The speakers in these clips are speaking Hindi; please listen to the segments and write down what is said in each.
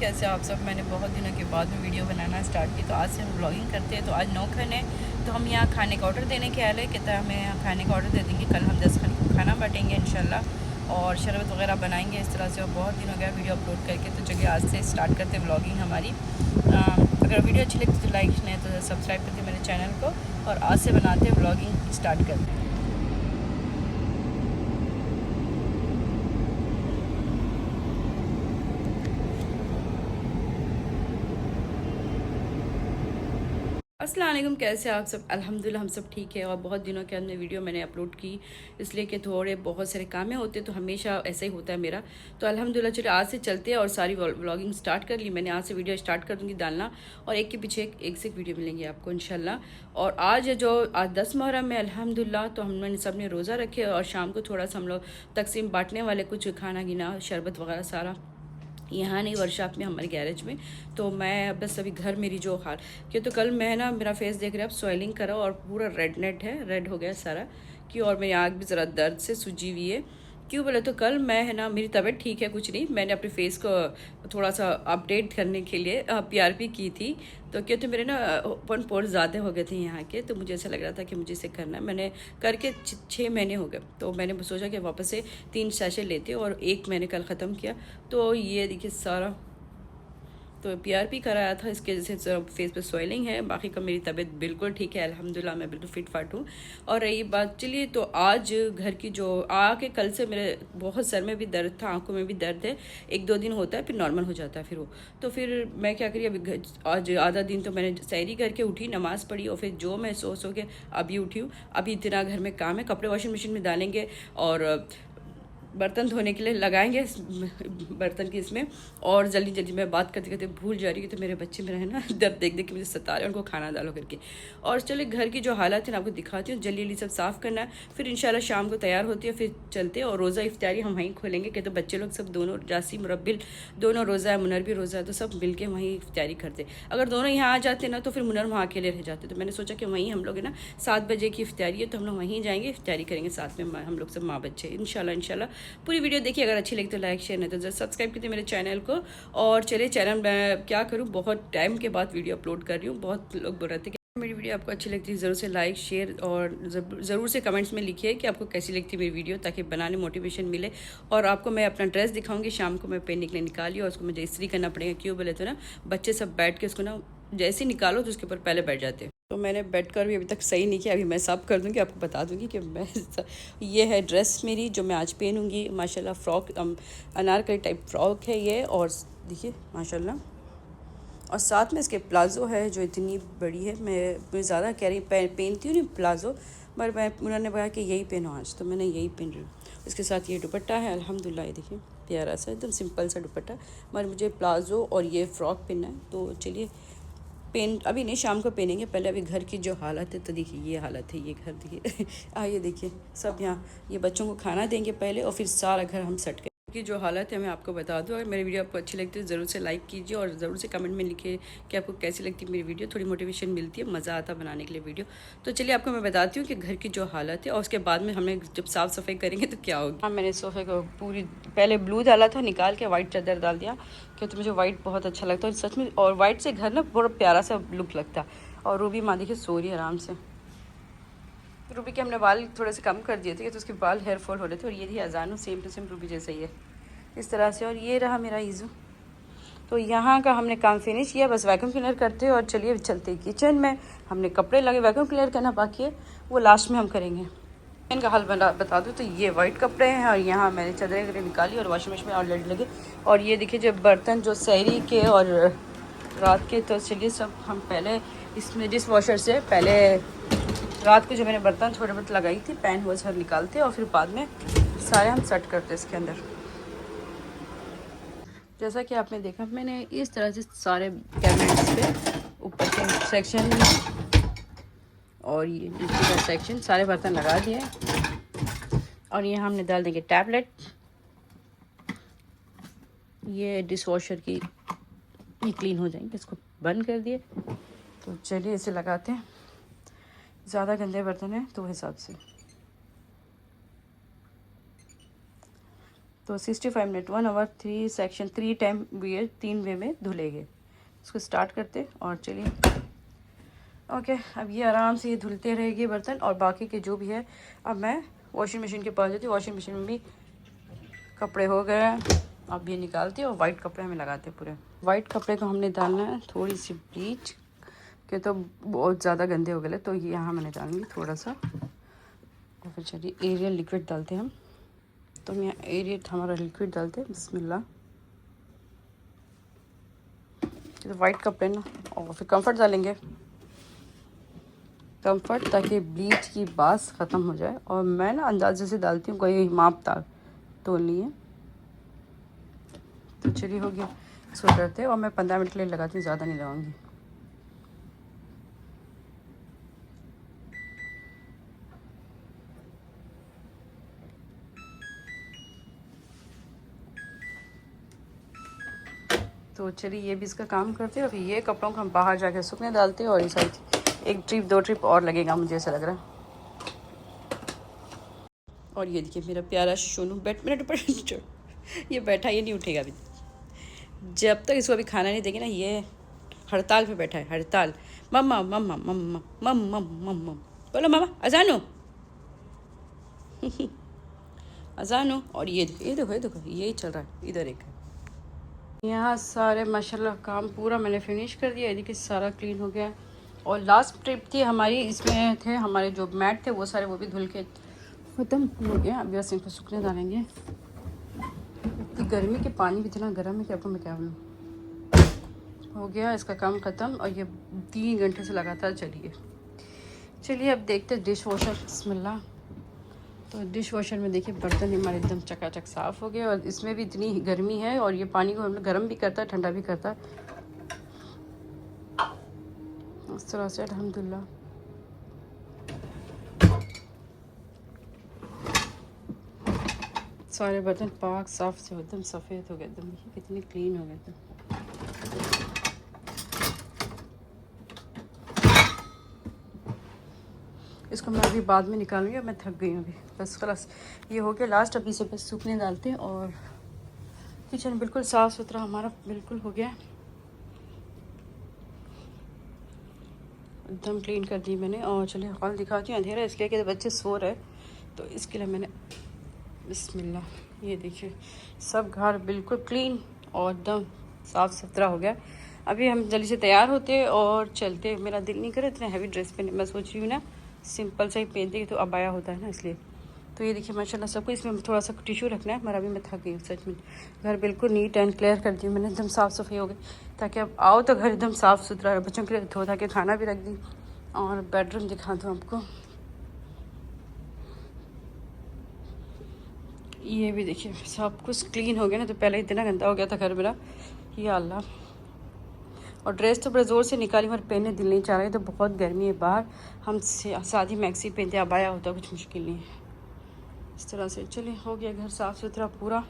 कैसे आप सब। मैंने बहुत दिनों के बाद में वीडियो बनाना स्टार्ट की, तो आज से हम ब्लॉगिंग करते हैं। तो आज नौखन है, तो हम यहाँ खाने का ऑर्डर देने के आए हैं। कहता है हमें यहाँ खाने का ऑर्डर दे देंगे, कल हम 10 खाना बांटेंगे इंशाल्लाह, और शरबत वगैरह बनाएंगे इस तरह से। और बहुत दिन हो गया वीडियो अपलोड करके, तो चलिए आज से स्टार्ट करते हैं ब्लॉगिंग हमारी। अगर वीडियो अच्छी लगती तो लाइक नहीं तो सब्सक्राइब करते मेरे चैनल को, और आज से बनाते हैं ब्लॉगिंग स्टार्ट करते हैं। अस्सलाम वालेकुम, कैसे आप सब। अल्हम्दुलिल्लाह हम सब ठीक है। और बहुत दिनों के अंदर वीडियो मैंने अपलोड की, इसलिए कि थोड़े बहुत सारे काम होते, तो हमेशा ऐसा ही होता है मेरा। तो अल्हम्दुलिल्लाह चलिए आज से चलते हैं और सारी व्लॉगिंग स्टार्ट कर ली मैंने। आज से वीडियो स्टार्ट कर दूँगी डालना, और एक के पीछे एक से एक वीडियो मिलेंगे आपको इंशाल्लाह। और आज 10 मुहर्रम है अल्हम्दुलिल्लाह, तो हमने सब ने रोज़ा रखे, और शाम को थोड़ा सा हम लोग तकसीम बांटने वाले, कुछ खाना गिना शरबत वगैरह सारा यहाँ नहीं, वर्कशॉप में हमारे गैरेज में। तो मैं बस अभी घर मेरी जो हाल कि, तो कल मैं ना मेरा फेस देख रहे हैं आप, स्वेलिंग करा और पूरा रेड नेट है, रेड हो गया सारा कि, और मेरी आँख भी ज़रा दर्द से सूजी हुई है। क्यों बोले तो कल मैं है ना, मेरी तबीयत ठीक है, कुछ नहीं, मैंने अपने फेस को थोड़ा सा अपडेट करने के लिए पीआरपी की थी। तो क्या, तो मेरे ना ओपन पोर्स ज़्यादा हो गए थे यहाँ के, तो मुझे ऐसा लग रहा था कि मुझे इसे करना है। मैंने करके 6 महीने हो गए, तो मैंने सोचा कि वापस से 3 सेशन लेते, और एक मैंने कल ख़त्म किया। तो ये देखिए सारा, तो पीआरपी कराया था, इसके वजह से फेस पे स्वेलिंग है। बाकी का मेरी तबीयत बिल्कुल ठीक है अल्हम्दुलिल्लाह, मैं बिल्कुल फिट फाट हूँ। और रही बात, चलिए तो आज घर की जो आके कल से मेरे बहुत सर में भी दर्द था, आंखों में भी दर्द है। 1-2 दिन होता है, फिर नॉर्मल हो जाता है फिर वो। तो फिर मैं क्या करी, अभी आज आधा दिन तो मैंने सैरी करके उठी, नमाज़ पढ़ी, और फिर जो मैं सो के अभी उठी हूँ। अभी इतना घर में काम है, कपड़े वॉशिंग मशीन में डालेंगे, और बर्तन धोने के लिए लगाएंगे बर्तन की इसमें। और जल्दी जल्दी मैं बात करते करते भूल जा रही हूँ, तो मेरे बच्चे मेरा है ना दर्द देख देख के मुझे सता रहे हैं, उनको खाना डालो करके। और चलिए घर की जो हालत है ना आपको दिखाती हूँ, जल्दी जल्दी सब साफ़ करना है, फिर इंशाल्लाह शाम को तैयार होती है, फिर चलते हैं। और रोज़ा इफ्तारी हम वहीं खोलेंगे, कि तो बच्चे लोग सब दोनों, जासी मुरब्बिल दोनों रोज़ा है, मुनर भी रोज़ा है, तो सब मिल के वहीं इफ्तारी करते। अगर दोनों यहाँ आ जाते ना, तो फिर मुनर वहाँ अकेले रह जाते। तो मैंने सोचा कि वहीं हम लोग है ना, 7 बजे की इफ्तारी है, तो हम लोग वहीं जाएंगे, इफ्तारी करेंगे साथ में, हम लोग सब माँ बच्चे इंशाल्लाह। इंशाल्लाह पूरी वीडियो देखिए, अगर अच्छी लगी तो लाइक शेयर, नहीं तो जरूर सब्सक्राइब कीजिए मेरे चैनल को। और चलिए चैनल मैं क्या करूँ, बहुत टाइम के बाद वीडियो अपलोड कर रही हूँ। बहुत लोग बोल रहे थे कि मेरी वीडियो आपको अच्छी लगती है, ज़रूर से लाइक शेयर, और ज़रूर से कमेंट्स में लिखिए कि आपको कैसी लगती है मेरी वीडियो, ताकि बनाने मोटिवेशन मिले। और आपको मैं अपना ड्रेस दिखाऊंगी शाम को, मैं पहनने के लिए निकाली, और उसको मुझे इस्त्री करना पड़ेगा। क्यों बोले तो ना, बच्चे सब बैठ के उसको ना जैसे ही निकालो तो उसके ऊपर पहले बैठ जाते हैं। तो मैंने बैठ कर भी अभी तक सही नहीं किया, अभी मैं सब कर दूँगी, आपको बता दूँगी कि मैं ये है ड्रेस मेरी जो मैं आज पहनूँगी माशाल्लाह। फ्रॉक, अनारकली टाइप फ्रॉक है ये, और देखिए माशाल्लाह। और साथ में इसके प्लाज़ो है जो इतनी बड़ी है। मैं ज़्यादा कह रही पहनती हूँ नहीं प्लाज़ो, पर मैं, उन्होंने बोला कि यही पहनो आज, तो मैंने यही पहन रही हूँ। इसके साथ ये दुपट्टा है अल्हम्दुलिल्लाह, ये देखिए प्यारा सा एकदम सिंपल सा दुपट्टा। मगर मुझे प्लाज़ो और ये फ़्रॉक पहनना है, तो चलिए पेन अभी नहीं, शाम को पहनेंगे। पहले अभी घर की जो हालत है, तो देखिए ये हालत है, ये घर देखिए आइए देखिए सब यहाँ, ये बच्चों को खाना देंगे पहले, और फिर सारा घर हम सेट की जो हालत है मैं आपको बता दूँ। अगर मेरी वीडियो आपको अच्छी लगती है ज़रूर से लाइक कीजिए, और ज़रूर से कमेंट में लिखिए कि आपको कैसी लगती है मेरी वीडियो। थोड़ी मोटिवेशन मिलती है, मज़ा आता है बनाने के लिए वीडियो। तो चलिए आपको मैं बताती हूँ कि घर की जो हालत है, और उसके बाद में हमें जब साफ़ सफाई करेंगे तो क्या होगी। हाँ, मैंने सोफ़े को पूरी पहले ब्लू डाला था, निकाल के वाइट चादर डाल दिया, क्योंकि मुझे वाइट बहुत अच्छा लगता है सच में। और वाइट से घर ना बहुत प्यारा सा लुक लगता है। और रूबी माँ देखिए सो रही है आराम से। रूबी के हमने बाल थोड़े से कम कर दिए थे, तो उसके बाल हेयर फॉल हो रहे थे। और ये थी अजानू, सेम टू सेम रूबी जैसा ही है इस तरह से। और ये रहा मेरा ईज़ू। तो यहाँ का हमने काम फिनिश किया, बस वैक्यूम क्लीनर करते हैं, और चलिए चलते किचन में। हमने कपड़े लगे, वैक्यूम क्लीनर करना बाकी है, वो लास्ट में हम करेंगे। इनका हाल बता दूँ तो ये वाइट कपड़े हैं, और यहाँ मैंने चादरें वगैरह निकाली और वॉशिंग मशीन में ऑलरेडी लगे। और ये देखिए जब बर्तन जो सहरी के और रात के, तो चलिए सब हम पहले इसमें डिश वॉशर से पहले रात को जो मैंने बर्तन थोड़े बहुत लगाई थी, पैन वो सब निकालते, और फिर बाद में सारे हम सेट करते इसके अंदर। जैसा कि आपने देखा, मैंने इस तरह से सारे कैबिनेट्स पे ऊपर के सेक्शन और ये नीचे का सेक्शन सारे बर्तन लगा दिए। और ये हमने डाल देंगे टैबलेट, ये डिश वॉशर की, ये क्लीन हो जाएंगे, इसको बंद कर दिए। तो चलिए इसे लगाते हैं, ज़्यादा गंदे बर्तन हैं तो हिसाब से। तो 65 मिनट 1 आवर 3 सेक्शन 3 टाइम ये 3 वे में धुलेंगे। इसको स्टार्ट करते और चलिए ओके। अब ये आराम से ये धुलते रहेंगे बर्तन, और बाकी के जो भी है अब मैं वॉशिंग मशीन के पास जाती हूँ। वॉशिंग मशीन में भी कपड़े हो गए हैं, अब ये निकालते हैं और वाइट कपड़े हमें लगाते हैं। पूरे वाइट कपड़े को हमने डालना है थोड़ी सी ब्लीच के, तो बहुत ज़्यादा गंदे हो गए, तो ये यहाँ मैंने डालूँगी थोड़ा सा। और फिर चलिए एरियल लिक्विड डालते हैं हम। तो हम यहाँ एरियल हमारा लिक्विड डालते हैं, बिस्मिल्लाह। तो वाइट कपड़े ना, और फिर कंफर्ट डालेंगे, कंफर्ट, ताकि ब्लीच की बास ख़त्म हो जाए। और मैं ना अंदाजे से डालती हूँ, कोई माप तोल नहीं है। तो चलिए हो गया, इसको करते हैं। और मैं 15 मिनट के लिए लगाती हूँ, ज़्यादा नहीं लगाऊंगी। तो चलिए ये भी इसका काम करते हैं। और फिर ये कपड़ों को हम बाहर जाकर सूखने डालते हैं। और ये सारी एक ट्रिप 2 ट्रिप और लगेगा, मुझे ऐसा लग रहा है। और ये देखिए मेरा प्यारा सोनू ये बैठा, ये नहीं उठेगा अभी। जब तक इसको अभी खाना नहीं देंगे ना, ये हड़ताल पे बैठा है, हड़ताल। मम्मा मम्मा मम्मा मम्मा मम्मा, बोलो मामा अजानो अजानो। और ये देखो ये देखो ये देखो, यही चल रहा है इधर। एक यहाँ सारे माशाल्लाह काम पूरा मैंने फिनिश कर दिया। देखिए सारा क्लीन हो गया। और लास्ट ट्रिप थी हमारी, इसमें थे हमारे जो मैट थे वो सारे, वो भी धुल के ख़त्म हो गया। अब बस इनको सूखने डालेंगे। इतनी गर्मी के पानी भी इतना गर्म है कि आपको मैं क्या बोलूँ। हो गया इसका काम ख़त्म। और ये 3 घंटे से लगातार चलिए अब देखते हैं डिश वॉशर, बिस्मिल्लाह। तो डिश वॉशर में देखिए बर्तन हमारे एकदम चकाचक साफ़ हो गए। और इसमें भी इतनी गर्मी है, और ये पानी को हम लोग गर्म भी करता है, ठंडा भी करता है। इस तरह से अल्हम्दुलिल्लाह। सारे बर्तन पाक साफ से एकदम सफ़ेद हो गए, एकदम कितने क्लीन हो गए थे। इसको मैं अभी बाद में निकालूंगी, मैं थक गई हूँ अभी। बस खलास ये हो गया लास्ट। अभी से बस सूखने डालते हैं। और किचन बिल्कुल साफ़ सुथरा हमारा बिल्कुल हो गया, एकदम क्लीन कर दी मैंने। और चलिए हॉल दिखाती हूँ, अंधेरा इसलिए कि बच्चे सो रहे, तो इसके लिए मैंने बिस्मिल्लाह। ये देखिए सब घर बिल्कुल क्लीन और एकदम साफ़ सुथरा हो गया। अभी हम जल्दी से तैयार होते और चलते। मेरा दिल नहीं करे इतने हैवी ड्रेस पहने, मैं सोच रही हूँ ना सिंपल सा ही पहनते, तो अबाया होता है ना, इसलिए। तो ये देखिए माशाल्लाह सबको इसमें थोड़ा सा टिश्यू रखना है, मगर अभी मैं थक गई हूँ सच में। घर बिल्कुल नीट एंड क्लियर कर दी मैंने, एकदम साफ़ सफाई हो गई, ताकि अब आओ तो घर एकदम साफ़ सुथरा है। बच्चों के लिए धो धा के खाना भी रख दी। और बेडरूम दिखा दूँ आपको, ये भी देखिए सब कुछ क्लीन हो गया ना। तो पहले इतना गंदा हो गया था घर मेरा, या अल्लाह। और ड्रेस तो बड़े ज़ोर से निकाली, मगर पहनने दिल नहीं चाह रहा है। तो बहुत गर्मी है बाहर, हम सादी मैक्सी पहनते, अबाया होता कुछ मुश्किल नहीं है। इस तरह से चलिए हो गया घर साफ़ सुथरा पूरा।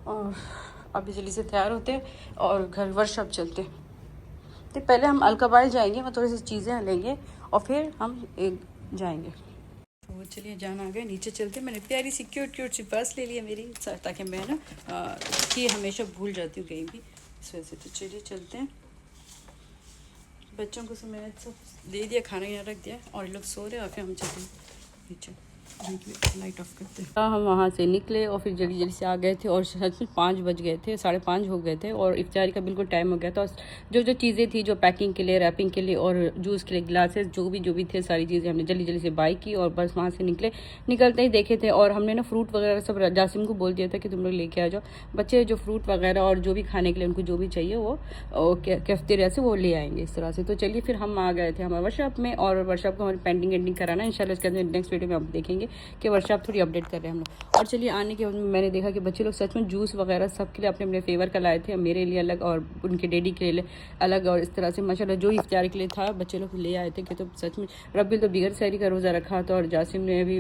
और अभी जल्दी से तैयार होते और घर वर्कशॉप चलते। तो पहले हम अलकबाइल जाएंगे, मैं थोड़ी सी चीज़ें लेंगे और फिर हम एक जाएंगे। तो चलिए जान आ गए, नीचे चलते। मैंने प्यारी सी क्यूट सी पर्स ले लिया मेरी, ताकि मैं ना कि हमेशा भूल जाती हूँ कहीं भी, इस वजह से। तो चलिए चलते हैं। बच्चों को सब मैंने सब दे दिया, खाना यहाँ रख दिया, और लोग सो रहे हैं। और फिर हम चलते हैं नीचे, लाइट ऑफ करते हैं। हम वहाँ से निकले और फिर जल्दी जल्दी से आ गए थे। और सच में 5 बज गए थे, 5:30 हो गए थे, और इफ्तारी का बिल्कुल टाइम हो गया था। जो चीज़ें थी, जो पैकिंग के लिए, रैपिंग के लिए और जूस के लिए ग्लासेस, जो भी थे, सारी चीज़ें हमने जल्दी जल्दी से बाई की। और बस वहाँ से निकलते ही देखे थे। और हमने ना फ्रूट वगैरह सब जासिम को बोल दिया था कि तुम लोग लेके आ जाओ। बच्चे जो फ्रूट वगैरह और जो भी खाने के लिए उनको जो भी चाहिए वो कैफ्टेरिया से वो ले आएंगे, इस तरह से। तो चलिए फिर हम आ गए थे हमारे वर्कशॉप में। और वर्कशॉप को हमारी पेंटिंग कराना है इंशाल्लाह, इसके अंदर नेक्स्ट वीडियो में आप देखेंगे कि वर्कशॉप थोड़ी अपडेट कर रहे हैं हम लोग। और चलिए आने के बाद मैंने देखा कि बच्चे लोग सच में जूस वगैरह सबके लिए अपने अपने फेवर का लाए थे, मेरे लिए अलग और उनके डैडी के लिए अलग। और इस तरह से माशाल्लाह जो इफ्तार के लिए था बच्चे लोग ले आए थे। कि तो सच में रब्बिल तो बिगर सैरी का रोज़ा रखा था, और जासिम ने अभी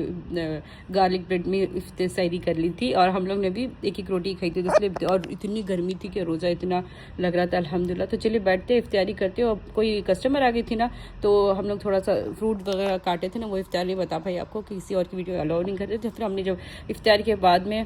गार्लिक ब्रेड में सैरी कर ली थी, और हम लोग ने भी एक रोटी खाई थी। तो इसलिए, और इतनी गर्मी थी कि रोज़ा इतना लग रहा था अल्हम्दुलिल्लाह। तो चलिए बैठते इफ्तारी करते। और कोई कस्टमर आ गई थी ना, तो हम लोग थोड़ा सा फ्रूट वगैरह काटे थे ना, वो इफ्तार नहीं बता पाई आपको, किसी और की वीडियो अलाउ नहीं करते थे। फिर हमने जब इफ्तार के बाद में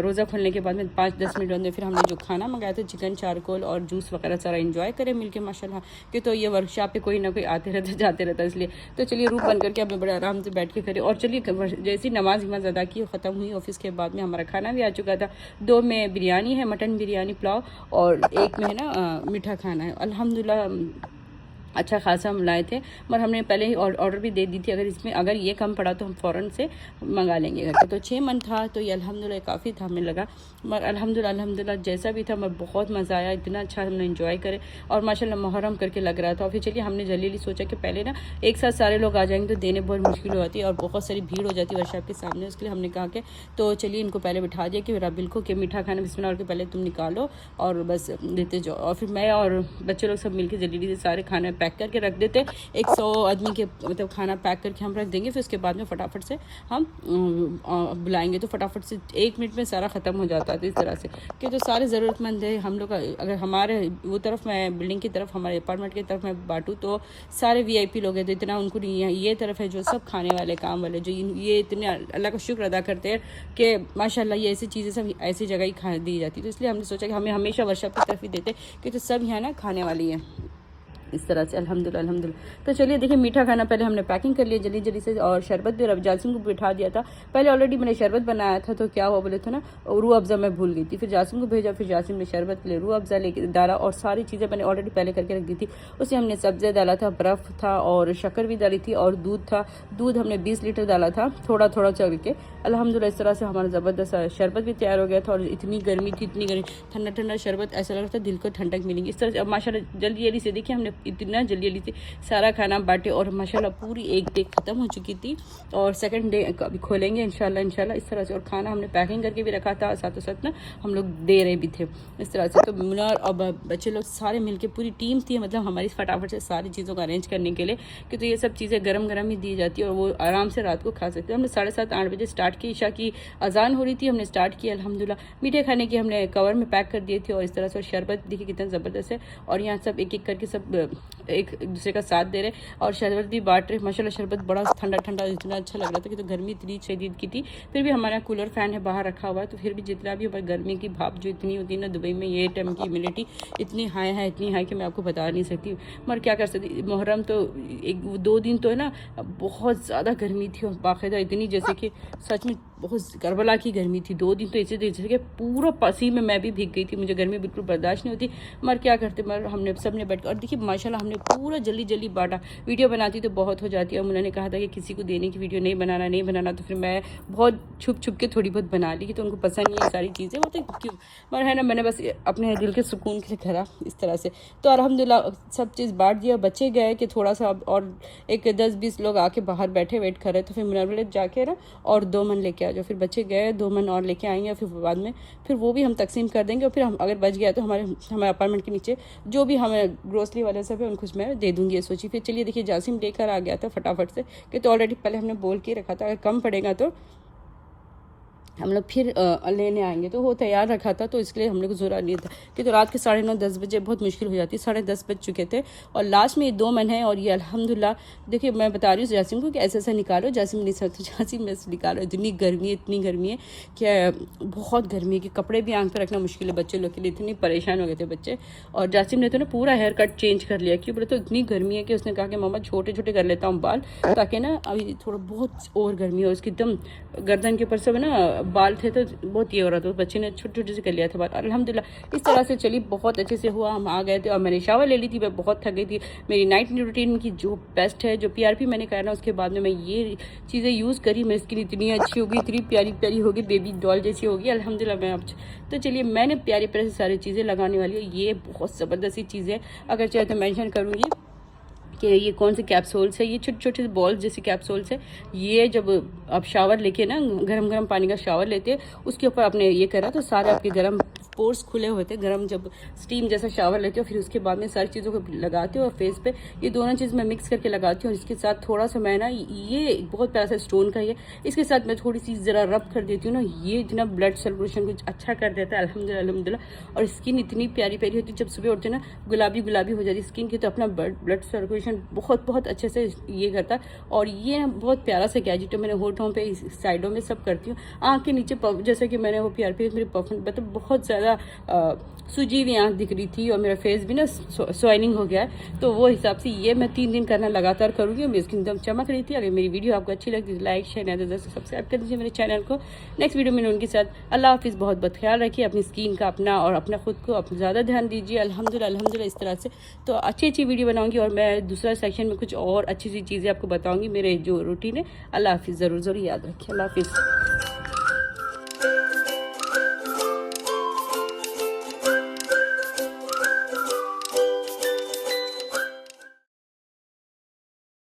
रोज़ा खोलने के बाद में 5-10 मिनट में फिर हमने जो खाना मंगाया था चिकन चारकोल और जूस वगैरह सारा एंजॉय करें मिलके माशाल्लाह। कि तो ये वर्कशॉप पे कोई ना कोई आते रहता जाते रहता, इसलिए तो चलिए रूम बंद करके हमने बड़े आराम से बैठ के करें। और चलिए जैसी नमाज वमाज अदा की ख़त्म हुई ऑफिस के बाद में हमारा खाना भी आ चुका था। 2 में बिरयानी है, मटन बिरयानी पुलाव, और एक में है ना मीठा खाना है। अल्हम्दुलिल्लाह अच्छा खासा हम लाए थे, मगर हमने पहले ही ऑर्डर भी दे दी थी, अगर ये कम पड़ा तो हम फ़ौरन से मंगा लेंगे घर पे। तो 6 मन था तो ये अल्हम्दुलिल्लाह काफ़ी था हमें लगा, मगर अल्हम्दुलिल्लाह जैसा भी था मगर बहुत मज़ा आया, इतना अच्छा हमने इंजॉय करे और माशाल्लाह मुहर्रम करके लग रहा था। और फिर चलिए हमने जल्दी सोचा कि पहले ना एक साथ सारे लोग आ जाएंगे तो देने बहुत मुश्किल हो जाती है और बहुत सारी भीड़ हो जाती है वर्कशॉप के सामने। उसके लिए हमने कहा कि तो चलिए इनको पहले बिठा दिया कि राबिल को कि मीठा खाना बिस्मिल्लाह और के पहले तुम निकालो और बस देते जाओ। और फिर मैं और बच्चे लोग सब मिलकर जल्दी से सारे खाने पैक करके रख देते। 100 आदमी के मतलब खाना पैक करके हम रख देंगे, फिर उसके बाद में फटाफट से हम बुलाएंगे तो फटाफट से 1 मिनट में सारा ख़त्म हो जाता है। इस तरह से कि जो सारे ज़रूरतमंद है हम लोग, अगर हमारे वो तरफ मैं बिल्डिंग की तरफ हमारे अपार्टमेंट की तरफ मैं बांटूँ तो सारे VIP लोग हैं, तो इतना उनको नहीं है। ये तरफ है जो सब खाने वाले काम वाले जो ये इतने अल्लाह का शुक्र अदा करते हैं कि माशाल्लाह ये ऐसी चीज़ें सब ऐसी जगह ही खा दी जाती। तो इसलिए हमने सोचा कि हमें हमेशा वर्कशॉप की तरफ ही देते कि तो सब यहाँ ना खाने वाली है इस तरह से अल्हम्दुलिल्लाह। तो चलिए देखिए मीठा खाना पहले हमने पैकिंग कर लिया जल्दी से, और शरबत भी जासिम को बिठा दिया था। पहले ऑलरेडी मैंने शरबत बनाया था तो क्या हुआ बोले तो ना रूह अफ़ज़ा मैं भूल गई थी, फिर जासिम को भेजा, फिर जासिम ने शरबत के लिए रूह अफ़ज़ा लेके डाला और सारी चीज़ें मैंने ऑलरेडी पहले करके रख दी थी। उसमें हमने सब्ज़ी डाला था, बर्फ़ था और शक्कर भी डाली थी और दूध था। दूध हमने 20 लीटर डाला था थोड़ा थोड़ा चल के। अल्हम्दुलिल्लाह इस तरह से हमारा ज़बरदस्त शरबत भी तैयार हो गया था। और इतनी गर्मी थी, इतनी गर्मी, ठंडा ठंडा शरबत, ऐसा लग रहा था दिल को ठंडक मिलेंगी इस तरह से। अब माशाल्लाह जल्दी से देखिए हमने इतना जल्दी से सारा खाना बांटे और माशाल्लाह पूरी एक डे ख़त्म हो चुकी थी और सेकंड डे अभी खोलेंगे इंशाल्लाह इस तरह से। और खाना हमने पैकिंग करके भी रखा था, साथों साथ ना हम लोग दे रहे भी थे इस तरह से। तो मुनार और बच्चे लोग सारे मिलके पूरी टीम थी मतलब हमारी फटाफट से सारी चीज़ों को अरेंज करने के लिए कि तो ये सब चीज़ें गरम गरम ही दी जाती है और वो आराम से रात को खा सकते हैं। हमने 7:30-8 बजे स्टार्ट की, ईशा की अजान हो रही थी, हमने स्टार्ट किया अल्हम्दुलिल्लाह। मीठे खाने की हमने कवर में पैक कर दिए थे और इस तरह से। और शरबत देखिए कितना ज़बरदस्त है और यहाँ सब एक एक करके सब एक दूसरे का साथ दे रहे और शरबत भी बांट रहे। माशाल्लाह शरबत बड़ा ठंडा ठंडा इतना अच्छा लग रहा था कि तो गर्मी इतनी शदीद की थी, फिर भी हमारे यहाँ कूलर फ़ैन है बाहर रखा हुआ है, तो फिर भी जितना भी हमारी गर्मी की भाप जो इतनी होती है ना दुबई में, ये टाइम की ह्यूमिडिटी इतनी हाई है, इतनी हाई कि मैं आपको बता नहीं सकती। मगर क्या कर सकती, मुहर्रम तो 1-2 दिन तो है ना बहुत ज़्यादा गर्मी थी और बाकायदा इतनी जैसे कि सच में बहुत करबला की गर्मी थी। 2 दिन तो ऐसे थे जैसे कि पूरा पसीने में मैं भी भीग गई थी, मुझे गर्मी बिल्कुल बर्दाश्त नहीं होती। मगर क्या करते, मगर हमने सब ने बैठ कर और देखिए माशाल्लाह हमने पूरा जल्दी बांटा। वीडियो बनाती तो बहुत हो जाती है और उन्होंने कहा था कि किसी को देने की वीडियो नहीं बनाना, तो फिर मैं बहुत छुप के थोड़ी बहुत बना ली कि तो उनको पसंद नहीं है सारी चीज़ें, वो तो क्यों मगर है ना मैंने बस अपने दिल के सुकून से करा इस तरह से। तो अल्हम्दुलिल्लाह सब चीज़ बांट दिया। बच्चे गए कि थोड़ा सा और एक 10-20 लोग आके बाहर बैठे वेट कर रहे, तो फिर मुनार जाके ना और 2 मन लेके आ जाओ। फिर बच्चे गए 2 मन और लेके आएंगे, फिर बाद में फिर वो भी हम तकसीम कर देंगे और फिर हम अगर बच गया तो हमारे अपार्टमेंट के नीचे जो भी हमें ग्रोसरी वाले सब है उनको मैं दे दूँगी ये सोची। फिर चलिए देखिए जासिम लेकर आ गया था फटाफट से कि तो ऑलरेडी पहले हमने बोल के रखा था अगर कम पड़ेगा तो हम लोग फिर लेने आएंगे, तो वो तैयार रखा था। तो इसलिए हम लोग को ज़रूरत नहीं था कि तो रात के 9:30-10 बजे बहुत मुश्किल हो जाती, 10:30 बज चुके थे और लास्ट में ये 2 मन है। और ये अल्हम्दुलिल्लाह देखिए मैं बता रही हूँ जासिम को कि ऐसा निकालो, जासिम नहीं सकते, जासिम में से निकालो। इतनी गर्मी है कि बहुत गर्मी है कि कपड़े भी आंख पर रखना मुश्किल है बच्चे लोग के लिए, इतनी परेशान हो गए थे बच्चे। और जासिम ने तो ना पूरा हेयर कट चेंज कर लिया क्यों बोले तो इतनी गर्मी है कि उसने कहा कि मम्मा छोटे कर लेता हूँ बाल ताकि ना अभी थोड़ा बहुत और गर्मी हो। उसकी एकदम गर्दन के ऊपर से ना बाल थे तो बहुत ये हो रहा था, तो बच्चे ने छोटे से कर लिया था बाल। अल्हम्दुलिल्लाह इस तरह से चली बहुत अच्छे से हुआ, हम आ गए थे और मैंने शावर ले ली थी, मैं बहुत थक गई थी। मेरी नाइट रूटीन की जो बेस्ट है जो PRP मैंने करा ना उसके बाद में मैं ये चीज़ें यूज़ करी, मेरी स्किन इतनी अच्छी होगी, इतनी प्यारी होगी, बेबी डॉल जैसी होगी अल्हम्दुलिल्लाह। मैं अब तो चलिए मैंने प्यारी से सारी चीज़ें लगाने वाली है। ये बहुत ज़बरदस्त चीज़ है, अगर चाहे तो मेंशन करूँगी कि ये कौन से कैप्सूल्स है, ये छोटे बॉल्स जैसे कैप्सूल्स है। ये जब आप शावर लेके ना गरम पानी का शावर लेते हैं उसके ऊपर आपने ये करा तो सारे आपके गरम पोर्स खुले होते हैं, गर्म जब स्टीम जैसा शावर लेते हो, फिर उसके बाद में सारी चीज़ों को लगाते हो और फेस पे ये दोनों चीज़ मैं मिक्स करके लगाती हूँ। इसके साथ थोड़ा सा मैं ना, ये बहुत प्यारा सा स्टोन का है, इसके साथ मैं थोड़ी सी ज़रा रब कर देती हूँ ना, ये इतना ब्लड सर्कुलेशन कुछ अच्छा कर देता है अल्हम्दुलिल्लाह अल्हम्दुलिल्लाह। और स्किन इतनी प्यारी प्यारी होती है, जब सुबह उठते ना गुलाबी गुलाबी हो जाती है स्किन की, तो अपना ब्लड सर्कुलेशन बहुत बहुत अच्छे से ये करता है। और ये ना बहुत प्यारा सा गैजेट है, मैंने होठों पे साइडों में सब करती हूँ, आँख के नीचे जैसे कि मैंने वो PRP मेरी परफेक्ट मतलब बहुत ज़्यादा सूजी हुई आँख दिख रही थी और मेरा फेस भी ना स्वाइनिंग हो गया है, तो वो हिसाब से ये मैं 3 दिन करना लगातार करूँगी और मेरी स्किन एकदम चमक रही थी। अगर मेरी वीडियो आपको अच्छी लगती है तो लाइक शेयर नहीं तो सब्सक्राइब कर दीजिए मेरे चैनल को। नेक्स्ट वीडियो में उनके साथ, अल्लाह हाफिज़। बहुत बहुत ख्याल रखिए अपनी स्किन का अपना और अपना खुद को अपना ज़्यादा ध्यान दीजिए। अल्हम्दुलिल्लाह अल्हम्दुलिल्लाह इस तरह से तो अच्छी अच्छी वीडियो बनाऊँगी और मैं दूसरा सेक्शन में कुछ और अच्छी सी चीज़ें आपको बताऊँगी, मेरे जो रूटीन है। अल्लाह हाफिज़, ज़रूर ज़रूर याद रखिए। अल्लाह हाफिज़।